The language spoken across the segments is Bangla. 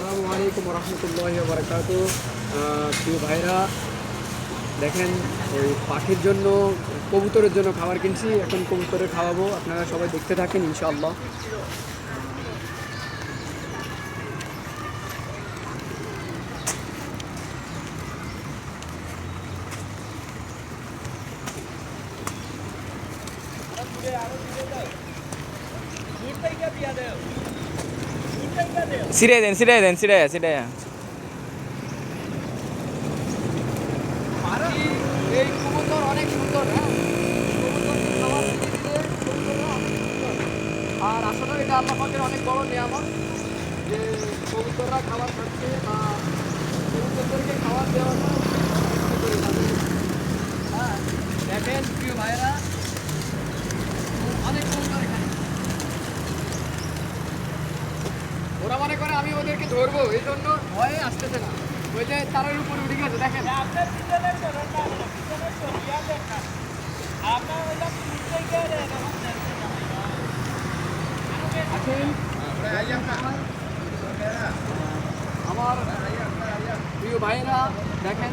আসসালামু আলাইকুম রহমতুল্লাহি ওয়া বারাকাতুহু। প্রিয় ভাইরা, দেখেন ওই পাখির জন্য, কবুতরের জন্য খাবার কিনছি। এখন কবুতরে খাওয়াবো, আপনারা সবাই দেখতে থাকেন ইনশাআল্লাহ। সিরাই দেন সিরাই দেন সিরাই সিরাই এই কবুতর অনেক সুন্দর, হ্যাঁ, কবুতরকে খাবার দিতে দিতে কবুতররা অনেক সুন্দর। আর আসলে এটা আল্লাহ পাকের অনেক বড় নিয়ামত যে কবুতররা খাবার খাচ্ছে বা কবুতরদেরকে খাবার দেওয়াটা চেষ্টা করি তাদের। হ্যাঁ, দেখেন প্রিয় ভাইয়েরা, অনেক কবুতর এখানে। ওরা মনে করে আমি ওদেরকে ধরবো, এই জন্য ভয়ে আসতেছে না। ওই যে তারের উপরে উঠে গেছে, দেখেন। আছেন আমার প্রিয় ভাইয়েরা, দেখেন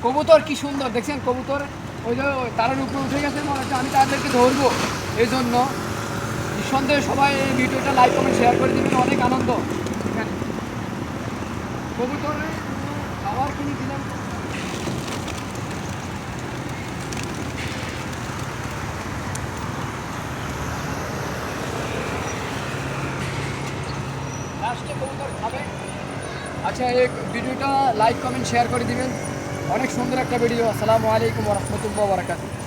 কবুতর কি সুন্দর, দেখছেন কবুতর ওই যে তারের উপরে উঠে গেছে, মনে হচ্ছে আমি তাদেরকে ধরবো। এই জন্য নিঃসন্দেহে সবাই এই ভিডিওটা লাইক কমেন্ট শেয়ার করে দিবেন, অনেক আনন্দ। এখানে কবুতরের খাবার কিনে দিলাম। লাস্টে কবুতর খাবে। আচ্ছা, এই ভিডিওটা লাইক কমেন্ট শেয়ার করে দিবেন, অনেক সুন্দর একটা ভিডিও। আসসালামু আলাইকুম ওয়া রাহমাতুল্লাহি ওয়া বারাকাতুহু।